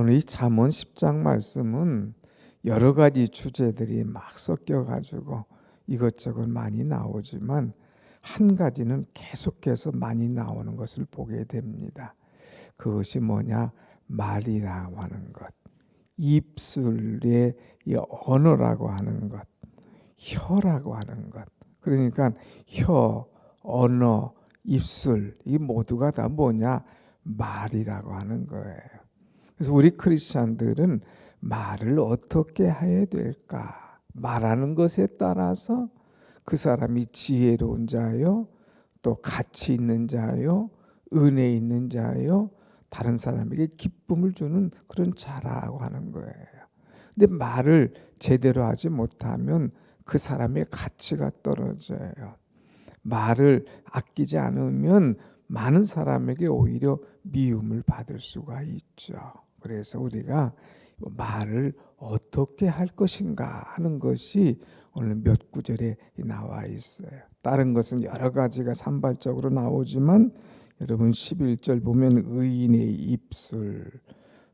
오늘 이 잠언 10장 말씀은 여러 가지 주제들이 막 섞여가지고 이것저것 많이 나오지만 한 가지는 계속해서 많이 나오는 것을 보게 됩니다. 그것이 뭐냐? 말이라고 하는 것, 입술의 이 언어라고 하는 것, 혀라고 하는 것. 그러니까 혀, 언어, 입술 이 모두가 다 뭐냐? 말이라고 하는 거예요. 그래서 우리 크리스찬들은 말을 어떻게 해야 될까? 말하는 것에 따라서 그 사람이 지혜로운 자요, 또 가치 있는 자요, 은혜 있는 자요, 다른 사람에게 기쁨을 주는 그런 자라고 하는 거예요. 근데 말을 제대로 하지 못하면 그 사람의 가치가 떨어져요. 말을 아끼지 않으면 많은 사람에게 오히려 미움을 받을 수가 있죠. 그래서 우리가 말을 어떻게 할 것인가 하는 것이 오늘 몇 구절에 나와 있어요. 다른 것은 여러 가지가 산발적으로 나오지만 여러분 11절 보면 의인의 입술,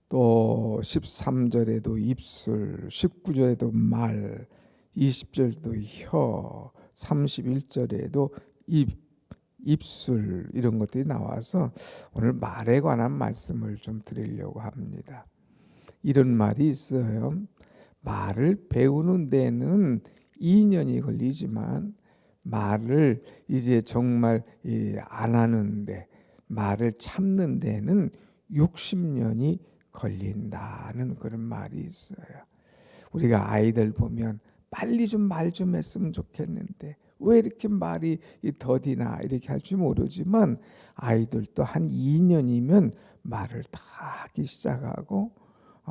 또 13절에도 입술, 19절에도 말, 20절도 혀, 31절에도 입술 이런 것들이 나와서 오늘 말에 관한 말씀을 좀 드리려고 합니다. 이런 말이 있어요. 말을 배우는 데는 2년이 걸리지만 말을 이제 정말 안 하는데 말을 참는 데는 60년이 걸린다는 그런 말이 있어요. 우리가 아이들 보면 빨리 좀 말 좀 했으면 좋겠는데 왜 이렇게 말이 더디나 이렇게 할 줄 모르지만 아이들도 한 2년이면 말을 다 하기 시작하고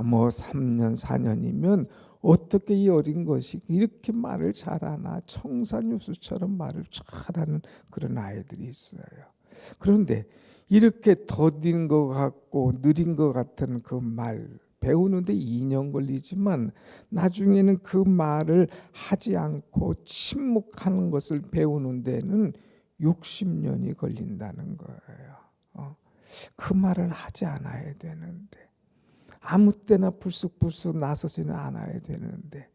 뭐 3년 4년이면 어떻게 이 어린 것이 이렇게 말을 잘하나 청산유수처럼 말을 잘하는 그런 아이들이 있어요. 그런데 이렇게 더딘 것 같고 느린 것 같은 그 말 배우는데 2년 걸리지만 나중에는 그 말을 하지 않고 침묵하는 것을 배우는 데는 60년이 걸린다는 거예요. 그 말을 하지 않아야 되는데 아무 때나 불쑥불쑥 나서지는 않아야 되는데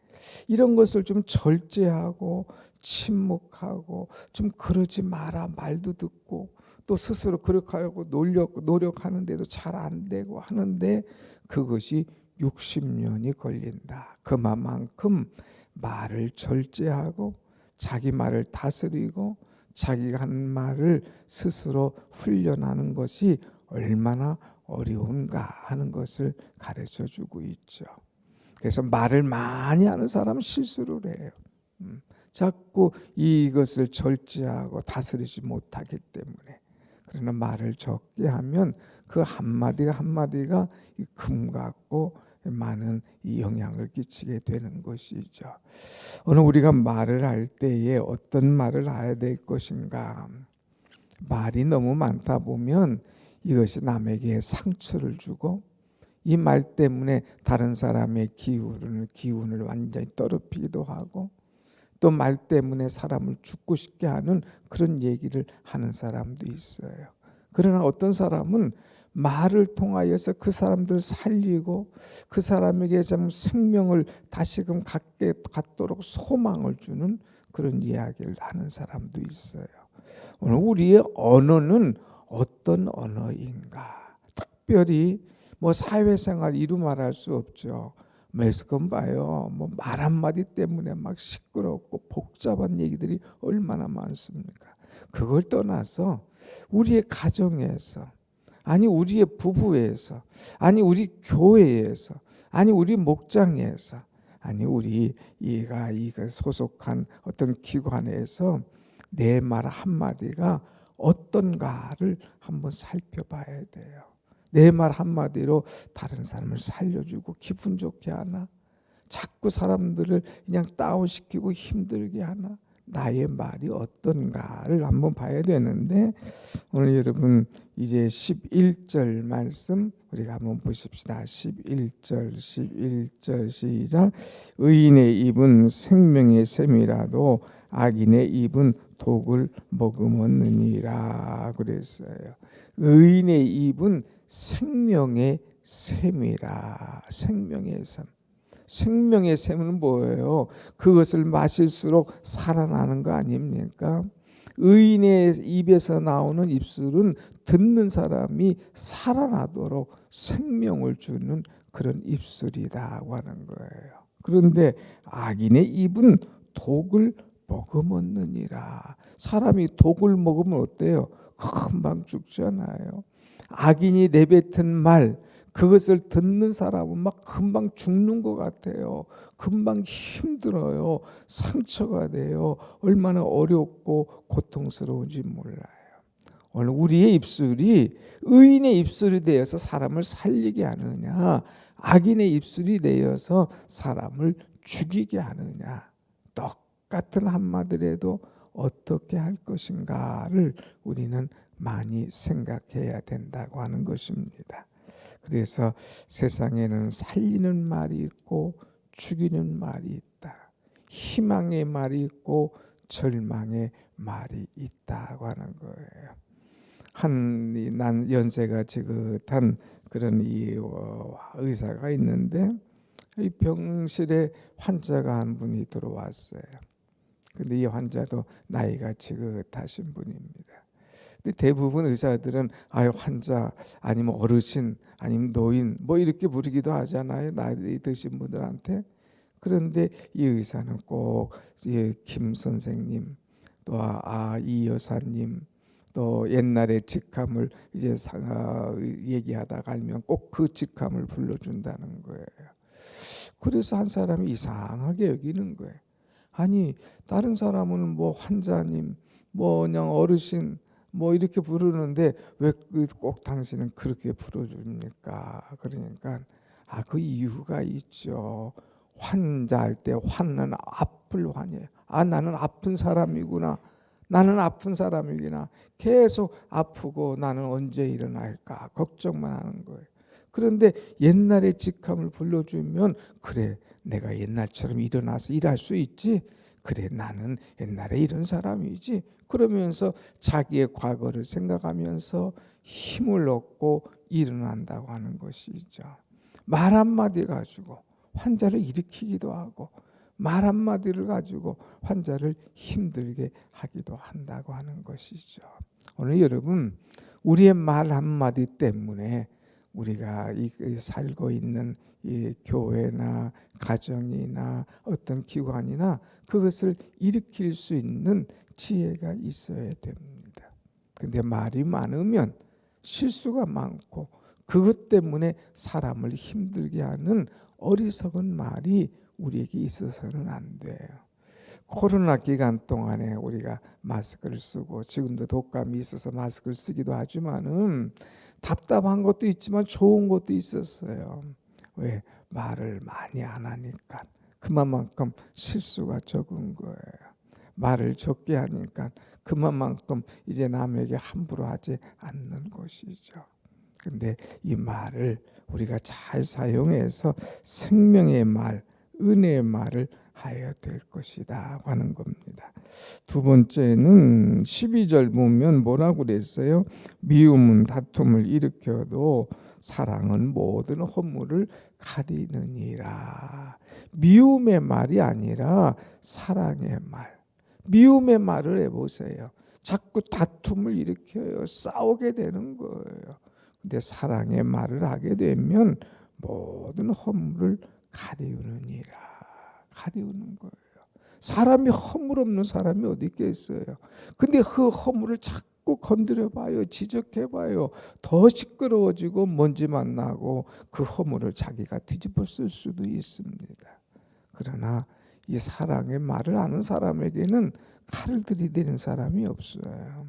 이런 것을 좀 절제하고 침묵하고 좀 그러지 마라 말도 듣고 또 스스로 그렇게 하려고 노력하는데도 잘 안 되고 하는데 그것이 60년이 걸린다. 그만큼 말을 절제하고 자기 말을 다스리고 자기가 하는 말을 스스로 훈련하는 것이 얼마나 어려운가 하는 것을 가르쳐 주고 있죠. 그래서 말을 많이 하는 사람은 실수를 해요. 자꾸 이것을 절제하고 다스리지 못하기 때문에. 그러나 말을 적게 하면 그 한마디가 한마디가 금 같고 많은 이 영향을 끼치게 되는 것이죠. 오늘 우리가 말을 할 때에 어떤 말을 해야 될 것인가? 말이 너무 많다 보면 이것이 남에게 상처를 주고 이 말 때문에 다른 사람의 기운을 완전히 떨어뜨리기도 하고 또 말 때문에 사람을 죽고 싶게 하는 그런 얘기를 하는 사람도 있어요. 그러나 어떤 사람은 말을 통하여서 그 사람들 살리고 그 사람에게 좀 생명을 다시금 갖도록 소망을 주는 그런 이야기를 하는 사람도 있어요. 오늘 우리의 언어는 어떤 언어인가? 특별히 뭐 사회생활 이루 말할 수 없죠. 매스컴 봐요. 뭐 말 한마디 때문에 막 시끄럽고 복잡한 얘기들이 얼마나 많습니까? 그걸 떠나서 우리의 가정에서 아니 우리의 부부에서 아니 우리 교회에서 아니 우리 목장에서 아니 우리가 소속한 어떤 기관에서 내 말 한마디가 어떤가를 한번 살펴봐야 돼요. 내 말 한마디로 다른 사람을 살려주고 기분 좋게 하나? 자꾸 사람들을 그냥 다운시키고 힘들게 하나? 나의 말이 어떤가를 한번 봐야 되는데 오늘 여러분 이제 11절 말씀 우리가 한번 보십시다. 11절 시작. 의인의 입은 생명의 샘이라도 악인의 입은 독을 머금었느니라 그랬어요. 의인의 입은 생명의 샘이라. 생명의 샘. 생명의 샘은 뭐예요? 그것을 마실수록 살아나는 거 아닙니까? 의인의 입에서 나오는 입술은 듣는 사람이 살아나도록 생명을 주는 그런 입술이라고 하는 거예요. 그런데 악인의 입은 독을 머금었느니라. 사람이 독을 먹으면 어때요? 금방 죽잖아요. 악인이 내뱉은 말, 그것을 듣는 사람은 막 금방 죽는 것 같아요. 금방 힘들어요. 상처가 돼요. 얼마나 어렵고 고통스러운지 몰라요. 오늘 우리의 입술이 의인의 입술이 되어서 사람을 살리게 하느냐, 악인의 입술이 되어서 사람을 죽이게 하느냐, 똑같은 한마디라도 어떻게 할 것인가를 우리는 많이 생각해야 된다고 하는 것입니다. 그래서 세상에는 살리는 말이 있고 죽이는 말이 있다. 희망의 말이 있고 절망의 말이 있다고 하는 거예요. 난 연세가 지긋한 그런 의사가 있는데 이 병실에 환자가 한 분이 들어왔어요. 근데 이 환자도 나이가 지긋하신 분입니다. 근데 대부분 의사들은 환자 아니면 어르신 아니면 노인 뭐 이렇게 부르기도 하잖아요. 나이 드신 분들한테. 그런데 이 의사는 꼭 김 선생님 또 이 여사님 또 옛날에 직함을 이제 얘기하다가 알면 꼭 그 직함을 불러준다는 거예요. 그래서 한 사람이 이상하게 여기는 거예요. 아니 다른 사람은 뭐 환자님 뭐 그냥 어르신 뭐 이렇게 부르는데 왜 꼭 당신은 그렇게 부르줍니까? 그러니까 그 이유가 있죠. 환자할 때 환은 아플 환이에요. 나는 아픈 사람이구나. 나는 아픈 사람이구나. 계속 아프고 나는 언제 일어날까 걱정만 하는 거예요. 그런데 옛날에 직함을 불러주면 그래 내가 옛날처럼 일어나서 일할 수 있지. 그래 나는 옛날에 이런 사람이지. 그러면서 자기의 과거를 생각하면서 힘을 얻고 일어난다고 하는 것이죠. 말 한마디 가지고 환자를 일으키기도 하고 말 한마디를 가지고 환자를 힘들게 하기도 한다고 하는 것이죠. 오늘 여러분 우리의 말 한마디 때문에 우리가 살고 있는 이 교회나 가정이나 어떤 기관이나 그것을 일으킬 수 있는 지혜가 있어야 됩니다. 근데 말이 많으면 실수가 많고 그것 때문에 사람을 힘들게 하는 어리석은 말이 우리에게 있어서는 안 돼요. 코로나 기간 동안에 우리가 마스크를 쓰고 지금도 독감이 있어서 마스크를 쓰기도 하지만은 답답한 것도 있지만 좋은 것도 있었어요. 왜? 말을 많이 안 하니까 그만큼 실수가 적은 거예요. 말을 적게 하니까 그만큼 이제 남에게 함부로 하지 않는 것이죠. 근데 이 말을 우리가 잘 사용해서 생명의 말, 은혜의 말을 하여야 될 것이다 하는 겁니다. 두 번째는 12절 보면 뭐라고 그랬어요? 미움은 다툼을 일으켜도 사랑은 모든 허물을 가리느니라. 미움의 말이 아니라 사랑의 말. 미움의 말을 해보세요. 자꾸 다툼을 일으켜요. 싸우게 되는 거예요. 근데 사랑의 말을 하게 되면 모든 허물을 가리우느니라. 가리우는 거예요. 사람이 허물 없는 사람이 어디 있겠어요. 근데 그 허물을 자꾸 건드려봐요. 지적해봐요. 더 시끄러워지고 먼지만 나고 그 허물을 자기가 뒤집어 쓸 수도 있습니다. 그러나 이 사랑의 말을 아는 사람에게는 칼을 들이대는 사람이 없어요.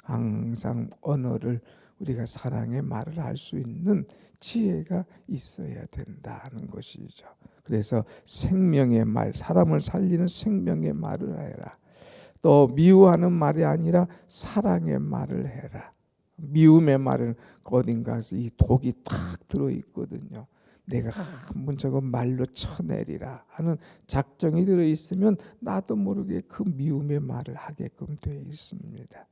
항상 언어를 우리가 사랑의 말을 할 수 있는 지혜가 있어야 된다는 것이죠. 그래서 생명의 말, 사람을 살리는 생명의 말을 해라. 또 미워하는 말이 아니라 사랑의 말을 해라. 미움의 말은 어딘가에서 이 독이 탁 들어있거든요. 내가 한번 저거 말로 쳐내리라 하는 작정이 들어있으면 나도 모르게 그 미움의 말을 하게끔 되어 있습니다.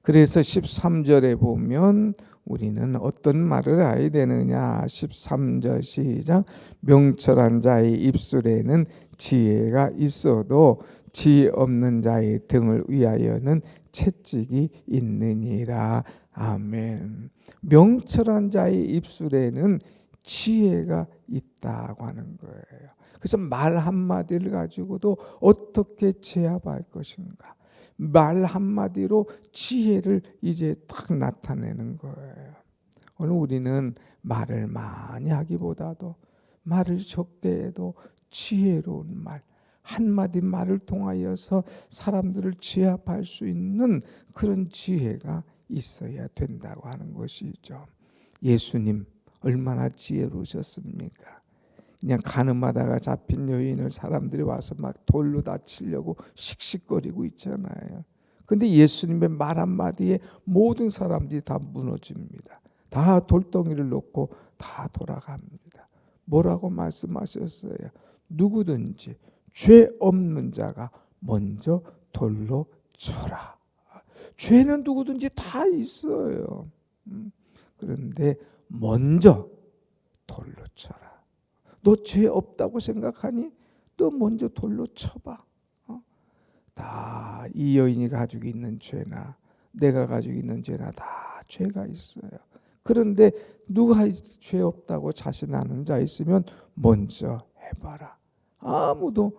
그래서 13절에 보면 우리는 어떤 말을 해야 되느냐? 13절 시작. 명철한 자의 입술에는 지혜가 있어도 지혜 없는 자의 등을 위하여는 채찍이 있느니라. 아멘. 명철한 자의 입술에는 지혜가 있다고 하는 거예요. 그래서 말 한마디를 가지고도 어떻게 제압할 것인가, 말 한마디로 지혜를 이제 딱 나타내는 거예요. 오늘 우리는 말을 많이 하기보다도 말을 적게 해도 지혜로운 말, 한마디 말을 통하여서 사람들을 제압할 수 있는 그런 지혜가 있어야 된다고 하는 것이죠. 예수님 얼마나 지혜로우셨습니까? 그냥 가늠하다가 잡힌 여인을 사람들이 와서 막 돌로 다치려고 씩씩거리고 있잖아요. 근데 예수님의 말 한마디에 모든 사람들이 다 무너집니다. 다 돌덩이를 놓고 다 돌아갑니다. 뭐라고 말씀하셨어요? 누구든지 죄 없는 자가 먼저 돌로 쳐라. 죄는 누구든지 다 있어요. 그런데 먼저 돌로 쳐라. 너 죄 없다고 생각하니? 너 먼저 돌로 쳐봐. 다 이 여인이 가지고 있는 죄나 내가 가지고 있는 죄나 다 죄가 있어요. 그런데 누가 죄 없다고 자신하는 자 있으면 먼저 해봐라. 아무도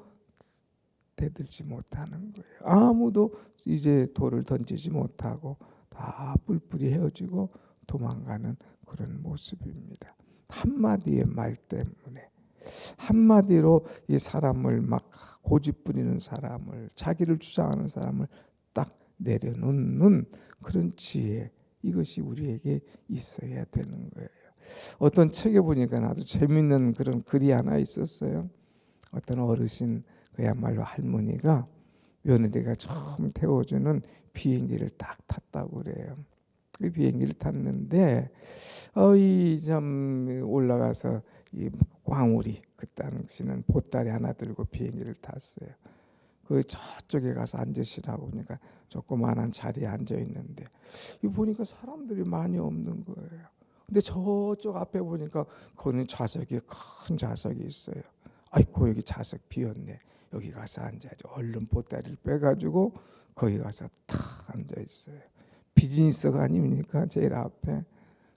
대들지 못하는 거예요. 아무도 이제 돌을 던지지 못하고 다 뿔뿔이 헤어지고 도망가는 그런 모습입니다. 한마디의 말 때문에, 한마디로 이 사람을 막 고집부리는 사람을, 자기를 주장하는 사람을 딱 내려놓는 그런 지혜, 이것이 우리에게 있어야 되는 거예요. 어떤 책에 보니까 아주 재밌는 그런 글이 하나 있었어요. 어떤 어르신, 그야말로 할머니가 며느리가 처음 태워주는 비행기를 딱 탔다고 그래요. 그 비행기를 탔는데 참 올라가서 이 광우리, 그 당시는 보따리 하나 들고 비행기를 탔어요. 그 저쪽에 가서 앉으시라고 그러니까 조그마한 자리에 앉아 있는데 이 보니까 사람들이 많이 없는 거예요. 근데 저쪽 앞에 보니까 거기는 좌석이, 큰 좌석이 있어요. 아이고 여기 좌석 비었네. 여기 가서 앉아야지. 얼른 보따리를 빼가지고 거기 가서 탁 앉아 있어요. 비즈니스가 아닙니까? 제일 앞에.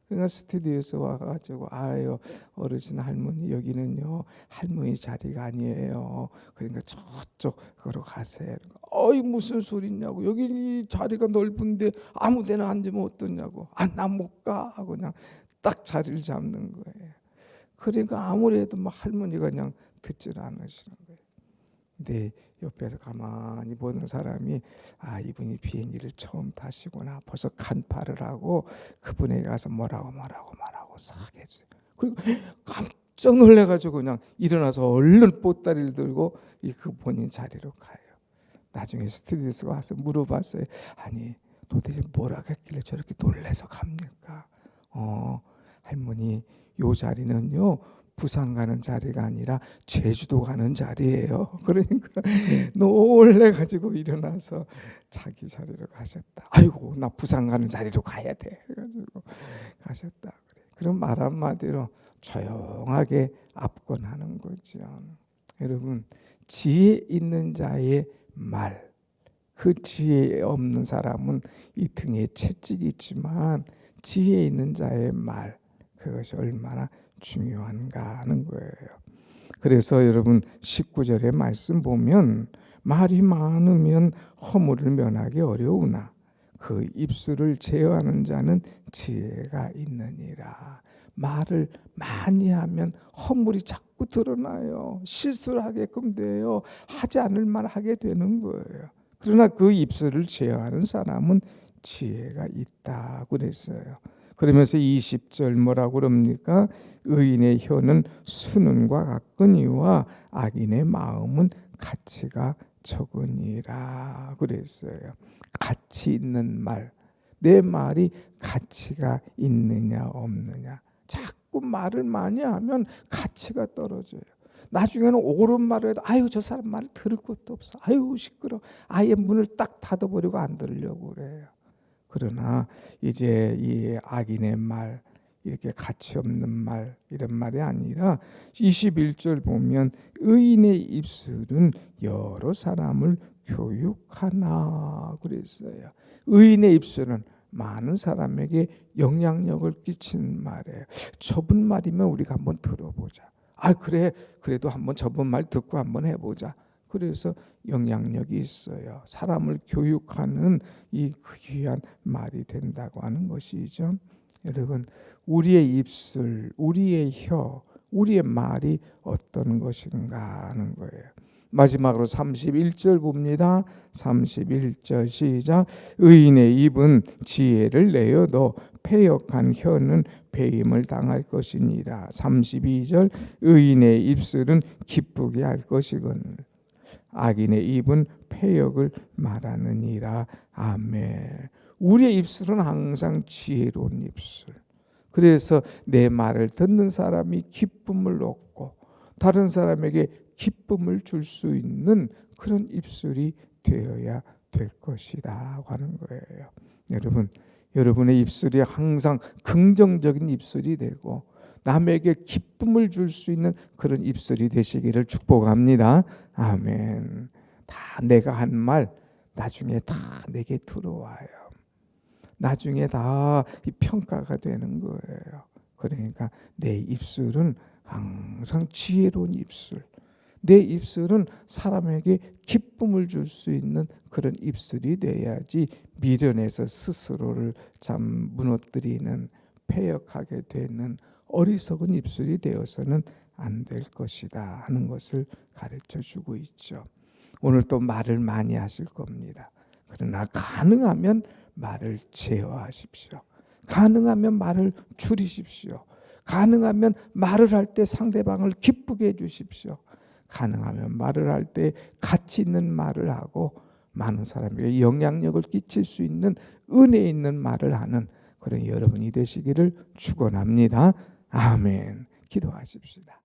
그러니까 스튜디오에서 와가지고 아유 어르신 할머니 여기는요 할머니 자리가 아니에요. 그러니까 저쪽으로 가세요. 어이 무슨 소리냐고. 여기 자리가 넓은데 아무데나 앉으면 어떠냐고. 아 나 못 가 하고 그냥 딱 자리를 잡는 거예요. 그러니까 아무래도 막 할머니가 그냥 듣질 않으시는 거예요. 근데 옆에서 가만히 보는 사람이 아 이분이 비행기를 처음 타시구나. 벌써 간파를 하고 그분에게 가서 뭐라고 싹 해줘요. 그리고 깜짝 놀래가지고 그냥 일어나서 얼른 보따리를 들고 그 본인 자리로 가요. 나중에 스튜디오에서 와서 물어봤어요. 아니 도대체 뭐라 했길래 저렇게 놀래서 갑니까? 할머니 요 자리는요 부산 가는 자리가 아니라 제주도 가는 자리예요. 그러니까 놀래가지고 일어나서 자기 자리로 가셨다. 아이고 나 부산 가는 자리로 가야 돼 해가지고 가셨다. 그럼 말 한마디로 조용하게 압권하는 거죠. 여러분 지혜 있는 자의 말, 그 지혜 없는 사람은 이 등에 채찍이 있지만 지혜 있는 자의 말, 그것이 얼마나 중요한가 하는 거예요. 그래서 여러분 19절의 말씀 보면 말이 많으면 허물을 면하기 어려우나 그 입술을 제어하는 자는 지혜가 있느니라. 말을 많이 하면 허물이 자꾸 드러나요. 실수를 하게끔 돼요. 하지 않을 말 하게 되는 거예요. 그러나 그 입술을 제어하는 사람은 지혜가 있다고 그랬어요. 그러면서 20절 뭐라고 그럽니까? 의인의 혀는 수는과 같거니와 악인의 마음은 가치가 적으니라 그랬어요. 가치 있는 말, 내 말이 가치가 있느냐 없느냐. 자꾸 말을 많이 하면 가치가 떨어져요. 나중에는 옳은 말을 해도 아유 저 사람 말 들을 것도 없어. 아유 시끄러. 아예 문을 딱 닫아버리고 안 들으려고 그래요. 그러나 이제 이 악인의 말, 이렇게 가치 없는 말, 이런 말이 아니라 21절 보면 의인의 입술은 여러 사람을 교육하나 그랬어요. 의인의 입술은 많은 사람에게 영향력을 끼치는 말이에요. 저분 말이면 우리가 한번 들어보자. 그래, 그래도 한번 저분 말 듣고 한번 해보자. 그래서 영향력이 있어요. 사람을 교육하는 이 귀한 말이 된다고 하는 것이죠. 여러분, 우리의 입술, 우리의 혀, 우리의 말이 어떤 것인가 하는 거예요. 마지막으로 31절 봅니다. 31절 시작. 의인의 입은 지혜를 내어도 패역한 혀는 배임을 당할 것이니라. 32절 의인의 입술은 기쁘게 할 것이거늘 악인의 입은 패역을 말하느니라. 아멘. 우리의 입술은 항상 지혜로운 입술. 그래서 내 말을 듣는 사람이 기쁨을 얻고 다른 사람에게 기쁨을 줄 수 있는 그런 입술이 되어야 될 것이다 하는 거예요. 여러분, 여러분의 입술이 항상 긍정적인 입술이 되고 남에게 기쁨을 줄 수 있는 그런 입술이 되시기를 축복합니다. 아멘. 다 내가 한 말 나중에 다 내게 들어와요. 나중에 다 이 평가가 되는 거예요. 그러니까 내 입술은 항상 지혜로운 입술, 내 입술은 사람에게 기쁨을 줄 수 있는 그런 입술이 돼야지 미련해서 스스로를 참 무너뜨리는, 패역하게 되는 어리석은 입술이 되어서는 안 될 것이다 하는 것을 가르쳐 주고 있죠. 오늘 또 말을 많이 하실 겁니다. 그러나 가능하면 말을 제어하십시오. 가능하면 말을 줄이십시오. 가능하면 말을 할 때 상대방을 기쁘게 해주십시오. 가능하면 말을 할 때 가치 있는 말을 하고 많은 사람에게 영향력을 끼칠 수 있는 은혜 있는 말을 하는 그런 여러분이 되시기를 축원합니다. 아멘. 기도하십시다.